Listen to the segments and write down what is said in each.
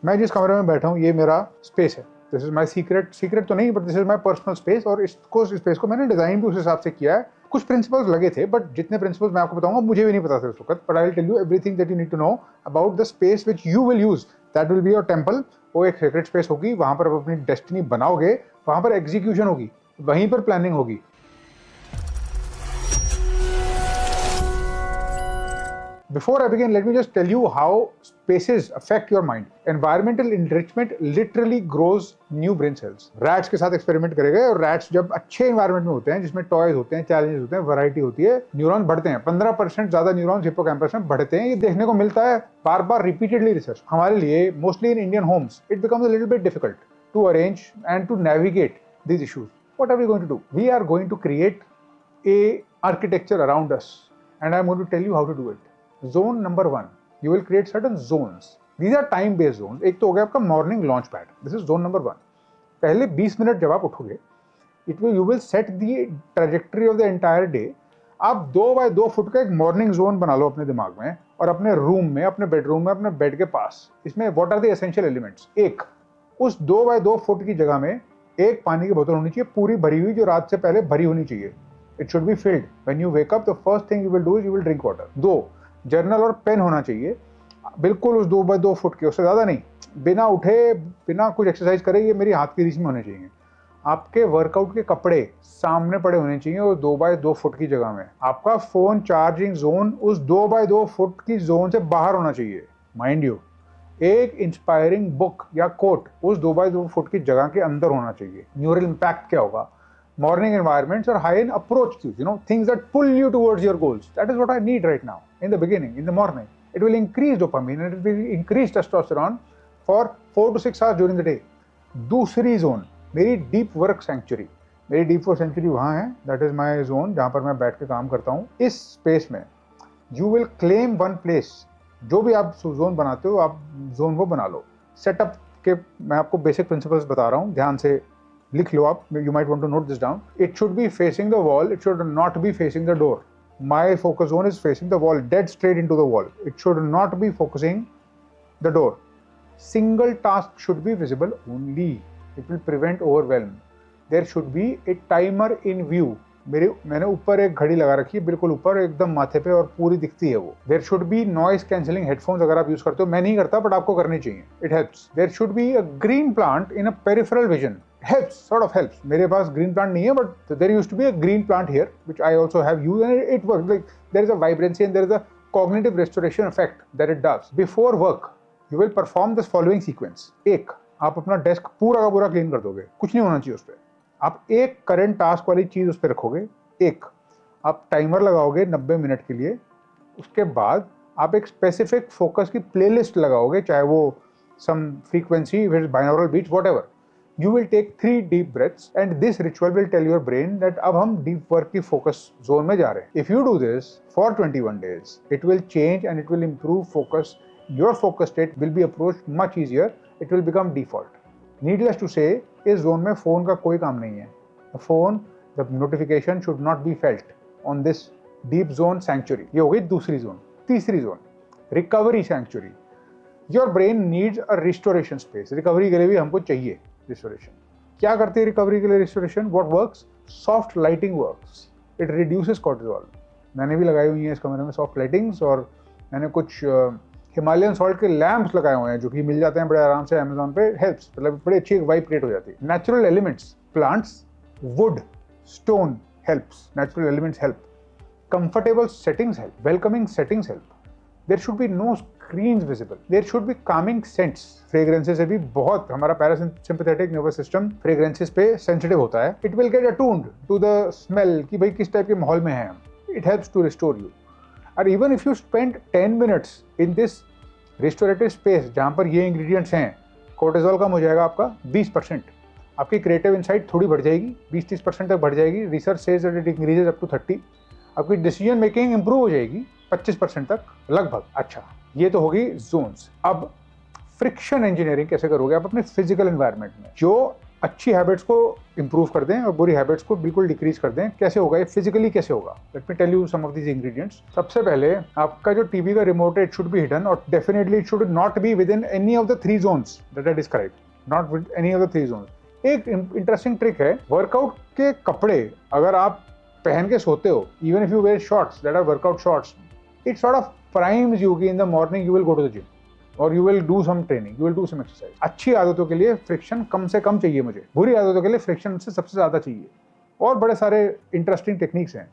मैं जिस कमरे में बैठा हूँ ये मेरा स्पेस है, दिस इज माई सीक्रेट तो नहीं but this is my personal space, और इसको स्पेस को मैंने डिजाइन भी उस हिसाब से किया है। कुछ प्रिंसिपल्स लगे थे बट जितने प्रिंसिपल्स मैं आपको बताऊंगा मुझे भी नहीं पता थे उस वक्त, but I will tell you everything that you need to know about the space which you will use, that will be your temple. वो एक सीक्रेट स्पेस होगी, वहां पर आप अपनी डेस्टिनी बनाओगे, वहां पर एग्जीक्यूशन होगी, वहीं पर प्लानिंग होगी। Before I begin, let me just tell you how spaces affect your mind. Environmental enrichment literally grows new brain cells. Rats के साथ एक्सपेरिमेंट करे गए और rats जब अच्छे environment में होते हैं जिसमें टॉयज होते हैं, चैलेंजेस होते हैं, वैरायटी होती है, न्यूरॉन बढ़ते हैं, 15% ज्यादा न्यूरॉन्स हिप्पोकैम्पस में बढ़ते हैं। ये देखने को मिलता है बार बार रिपीटेडली रिसर्च। हमारे लिए mostly in Indian homes it becomes a little bit difficult to arrange and to navigate these issues. What are we going to do? We are going to create a architecture around us and I'm going to tell you how to do it. Zone number 1, you will create certain zones. These are time based zones. एक तो हो गया आपका morning launch pad, this is zone number 1। पहले 20 minute जब आप उठोगे you will set the trajectory of the entire day. आप 2 बाय 2 फुट का एक मॉर्निंग जोन बना लो अपने दिमाग में और अपने रूम में, अपने बेडरूम में, अपने बेड के पास। इसमें what are the essential elements? एक, उस 2 बाय 2 फुट की जगह में एक पानी की बोतल होनी चाहिए, पूरी भरी हुई, जो रात से पहले भरी होनी चाहिए। It should be filled. When you wake up the first thing you will do is you will drink water. 2, journal और पेन होना चाहिए, बिल्कुल उस 2 बाय 2 फुट के, उससे ज़्यादा नहीं। बिना उठे, बिना कुछ एक्सरसाइज करे, ये मेरी हाथ की रीच में होने चाहिए। आपके वर्कआउट के कपड़े सामने पड़े होने चाहिए और 2 बाय 2 फुट की जगह में। आपका फोन चार्जिंग जोन उस 2 बाय 2 फुट की जोन से बाहर होना चाहिए। माइंड यू, एक इंस्पायरिंग बुक या कोट उस 2 बाय 2 फुट की जगह के अंदर होना चाहिए। न्यूरल इम्पैक्ट क्या होगा? Morning environments are high in approach cues, things that pull you towards your goals. That is what I need right now, in the beginning, in the morning. It will increase dopamine and it will increase testosterone for 4 to 6 hours during the day. दूसरी zone, मेरी deep work century. मेरी deep work century वहाँ है, that is my zone, जहाँ पर मैं बैठ के काम करता हूँ। इस स्पेस में you will claim one place. जो भी आप जोन बनाते हो, आप जोन वो बना लो। सेटअप के मैं आपको बेसिक प्रिंसिपल्स बता रहा हूँ, ध्यान से लिख लो आप, you might want to note this down. It should be facing the wall, it should not be facing the door. My focus zone is facing the wall, dead straight into the wall. It should not be focusing the door. Single task should be visible only. It will prevent overwhelm. There should be a timer in view. मैंने ऊपर एक घड़ी लगा रखी है, बिल्कुल ऊपर, एकदम माथे पे, और पूरी दिखती है वो। There should be noise cancelling headphones अगर आप यूज करते हो, मैं नहीं करता बट आपको करनी चाहिए, it helps. There should be a green plant in a peripheral vision. Helps, sort of helps. मेरे पास green plant नहीं है but there used to be a green plant here which I also have used and it works. Like there is a vibrancy and there is a cognitive restoration effect that it does. Before work, you will perform this following sequence. एक, आप अपना desk पूरा का पूरा clean कर दोगे, कुछ नहीं होना चाहिए उस पर। आप एक करंट टास्क वाली चीज उस पर रखोगे, एक आप टाइमर लगाओगे 90 मिनट के लिए। उसके बाद आप एक स्पेसिफिक फोकस की प्लेलिस्ट लगाओगे, चाहे वो some frequency, binaural beats, whatever. You will take 3 deep breaths and this ritual will tell your brain that अब हम deep work की focus zone में जा रहे हैं। If you do this for 21 days, it will change and it will improve focus. Your focus state will be approached much easier. It will become default. Needless to say, इस zone में phone का कोई काम नहीं है। The phone, the notification should not be felt on this deep zone sanctuary. ये हो गई दूसरी जोन। तीसरी zone, recovery sanctuary. Your brain needs a restoration space. Recovery के लिए भी हमको चाहिए रिस्टोरेशन। क्या करती है रिकवरी के लिए restoration? What works? Soft lighting works. It reduces cortisol. मैंने भी लगाई हुई है इस कमरे में सॉफ्ट लाइटिंग्स, और मैंने कुछ हिमालयन सॉल्ट के लैंप्स लगाए हुए हैं जो कि मिल जाते हैं बड़े आराम से अमेजोन पे। हेल्प्स, मतलब बड़ी अच्छी एक वाइब क्रिएट हो जाती है। Natural elements, plants, wood, stone helps. Natural elements help. Comfortable settings help. Welcoming settings help. There should be no screens visible. There should be calming scents. Fragrances से भी बहुत हमारा पैरासिम्पैथेटिक नर्वस सिस्टम फ्रेग्रेंसेस पे sensitive होता है। It will get attuned to the smell कि भाई किस टाइप के माहौल में है हम। It helps to restore you. और even if you spend 10 minutes in this restorative space जहाँ पर ये इंग्रेडिएंट्स हैं, कोर्टिसोल कम हो जाएगा आपका 20%। आपकी क्रिएटिव इनसाइट थोड़ी बढ़ जाएगी, 20-30% तक बढ़ जाएगी। Research says that it increases up to 30। आपकी डिसीजन मेकिंग इंप्रूव हो जाएगी 25% तक लगभग। अच्छा, ये तो होगी जोन्स। अब फ्रिक्शन इंजीनियरिंग कैसे करोगे आप अपने फिजिकल एनवायरनमेंट में? जो अच्छी हैबिट्स को इंप्रूव कर दें और बुरी हैबिट्स को बिल्कुल डिक्रीज कर दें। कैसे होगा ये, फिजिकली कैसे होगा? Let me tell you some of these ingredients. सबसे पहले आपका जो टीवी का रिमोट है, इट शुड बी हिडन और definitely it should not be within any of the 3 zones that I described, not with any of the 3 zones. एक interesting trick है, workout के कपड़े अगर आप पहन के सोते हो, even if you wear shorts that are workout shorts, it sort of primes you कि in the morning you will go to the gym और you will do some training, you will do some exercise. अच्छी आदतों के लिए friction कम से कम चाहिए मुझे, बुरी आदतों के लिए फ्रिक्शन से सबसे ज्यादा चाहिए। और बड़े सारे इंटरेस्टिंग टेक्निक्स हैं।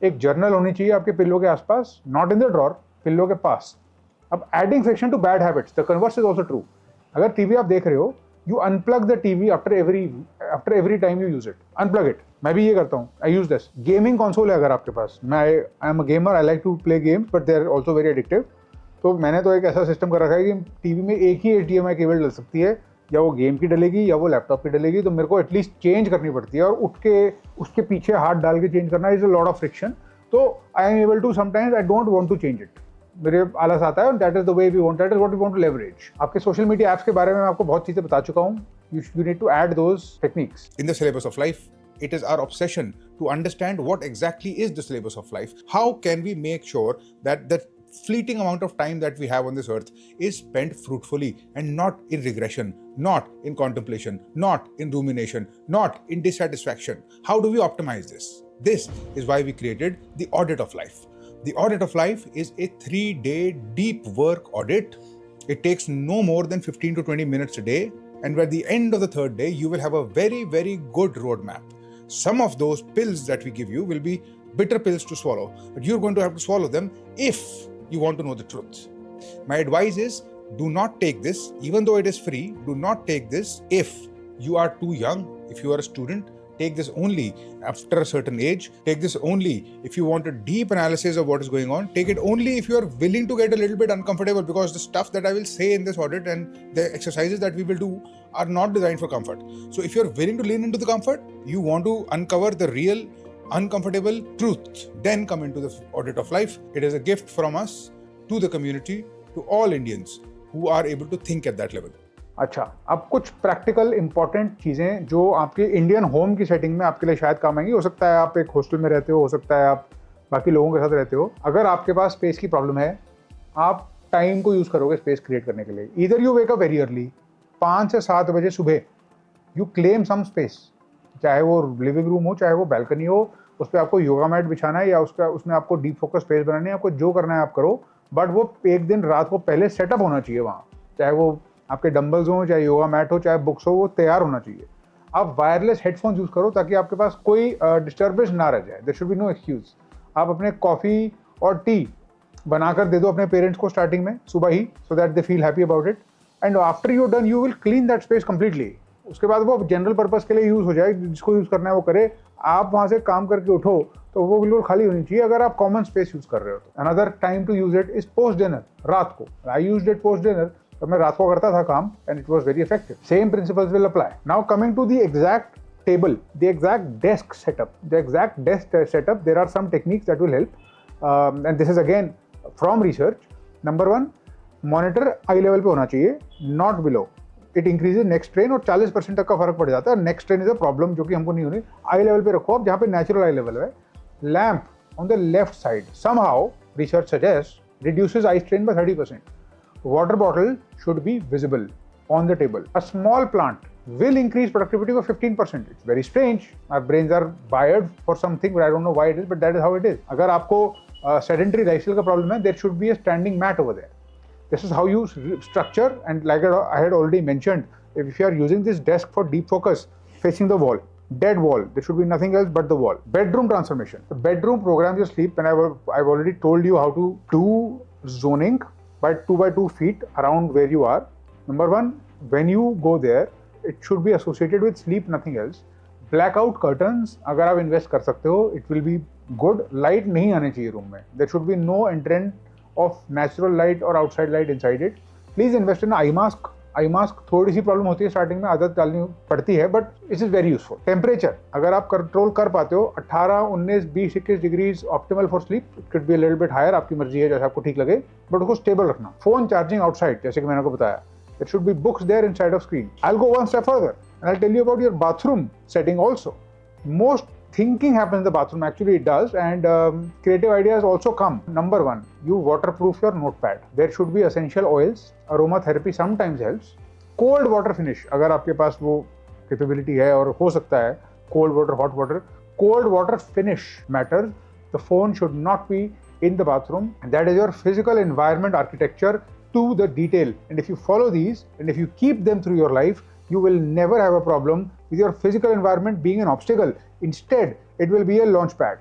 एक जर्नल होनी चाहिए आपके पिल्लो के आसपास, not in the drawer, pillow के पास। अब adding friction to bad habits, the converse is also true. अगर टीवी आप देख रहे हो, you unplug the TV after every time you use it, unplug it. मैं भी ये करता हूँ, I use this. Gaming console है अगर आपके पास, मैं I am a gamer, I like to play games but they are also very addictive. तो मैंने तो एक ऐसा सिस्टम कर रखा है कि टीवी में एक ही HDMI केबल डल सकती है, या वो गेम की डलेगी या वो लैपटॉप की डलेगी। तो मेरे को एटलीस्ट चेंज करनी पड़ती है और उठ के उसके पीछे हाथ डाल के चेंज करना is a lot of friction. तो I am able to sometimes, I don't want to change it, मेरे आलस आता है। That is the way we want, that is what we want to leverage. आपके सोशल मीडिया ऐप्स के बारे में मैं आपको बहुत चीजें बता चुका हूँ। You need to add those techniques. In the syllabus of life, it is our obsession to understand what exactly is the syllabus of life. How can we make sure that the fleeting amount of time that we have on this earth is spent fruitfully and not in regression, not in contemplation, not in rumination, not in dissatisfaction? How do we optimize this? This is why we created the audit of life. The audit of life is a 3-day deep work audit. It takes no more than 15 to 20 minutes a day. And by the end of the 3rd day, you will have a very, very good roadmap. Some of those pills that we give you will be bitter pills to swallow, but you're going to have to swallow them if you want to know the truth. My advice is, do not take this, even though it is free, do not take this if you are too young, if you are a student. Take this only after a certain age. Take this only if you want a deep analysis of what is going on. Take it only if you are willing to get a little bit uncomfortable, because the stuff that I will say in this audit and the exercises that we will do are not designed for comfort. So if you are willing to lean into the comfort, you want to uncover the real uncomfortable truth, then come into the audit of life. It is a gift from us to the community, to all Indians who are able to think at that level. अच्छा, अब कुछ practical important चीज़ें जो आपके Indian home की setting में आपके लिए शायद काम आएंगी। हो सकता है आप एक हॉस्टल में रहते हो सकता है आप बाकी लोगों के साथ रहते हो। अगर आपके पास स्पेस की प्रॉब्लम है, आप टाइम को यूज़ करोगे स्पेस क्रिएट करने के लिए। Either you wake up very early, 5 से 7 बजे सुबह, यू क्लेम सम स्पेस, चाहे वो लिविंग रूम हो, चाहे वो बैल्कनी हो, उस पर आपको योगा मैट बिछाना है या उसमें आपको डीप फोकस स्पेस बनानी है, आपको जो करना है आप करो। बट वो एक दिन रात को पहले सेटअप होना चाहिए वहाँ, चाहे वो आपके डंबल्स हो, चाहे योगा मैट हो, चाहे बुक्स हो, वो तैयार होना चाहिए। आप वायरलेस हेडफोन्स यूज़ करो ताकि आपके पास कोई डिस्टर्बेंस ना रह जाए। There should be no excuse. आप अपने कॉफ़ी और टी बनाकर दे दो अपने पेरेंट्स को स्टार्टिंग में सुबह ही, so that they feel happy about it. And after you done you will clean that space completely. उसके बाद वो जनरल पर्पज़ के लिए यूज़ हो जाए, जिसको यूज़ करना है वो करे। आप वहाँ से काम करके उठो तो वो बिल्कुल खाली होनी चाहिए अगर आप कॉमन स्पेस यूज़ कर रहे हो तो। Another time to use it is post dinner, रात को। I used it post dinner, तो मैं रात को करता था काम and it was very effective. Same principles will apply. Now coming to the exact table, the exact desk setup, there are some techniques that will help, and this is again from research. Number 1, monitor eye level पे होना चाहिए, not below. It increases neck strain और 40% तक का फर्क पड़ जाता है। neck strain is a problem जो कि हमको नहीं होनी। eye level पे रखो आप जहाँ पे natural eye level है। lamp on the left side somehow research suggests reduces eye strain by 30%. Water bottle should be visible on the table. A small plant will increase productivity by 15%. It's very strange. Our brains are wired for something, but I don't know why it is, but that is how it is. अगर आपको sedentary lifestyle का problem है, there should be a standing mat over there. This is how you structure, and like I had already mentioned, if you are using this desk for deep focus, facing the wall, dead wall, there should be nothing else but the wall. Bedroom transformation. The bedroom programs your sleep, and I've already told you how to do zoning by 2x2 feet around where you are. Number 1, when you go there, it should be associated with sleep, nothing else. Blackout curtains, अगर आप invest कर सकते हो, it will be good. Light नहीं आने चाहिए room में. There should be no entrant of natural light or outside light inside it. Please invest in eye mask. Eye mask थोड़ी सी प्रॉब्लम होती है स्टार्टिंग में, आदत डालनी पड़ती है, but it is very useful. Temperature अगर आप कंट्रोल कर पाते हो, 18, 19, 20, 21 degrees optimal for sleep. It could be a little bit higher, आपकी मर्जी है जैसे आपको ठीक लगे, बट उसको स्टेबल रखना. फोन चार्जिंग आउटसाइड, जैसे कि मैंने आपको बताया. There should be books there inside of screen. I'll go one step further. And I'll tell you about your bathroom setting also. Most thinking happens in the bathroom, actually it does, and creative ideas also come. Number one, you waterproof your notepad. There should be essential oils. Aromatherapy sometimes helps. Cold water finish, अगर आपके पास वो capability है और हो सकता है, cold water, hot water finish matters. The phone should not be in the bathroom. And that is your physical environment architecture to the detail. And if you follow these and if you keep them through your life, you will never have a problem with your physical environment being an obstacle. Instead, it will be a launch pad.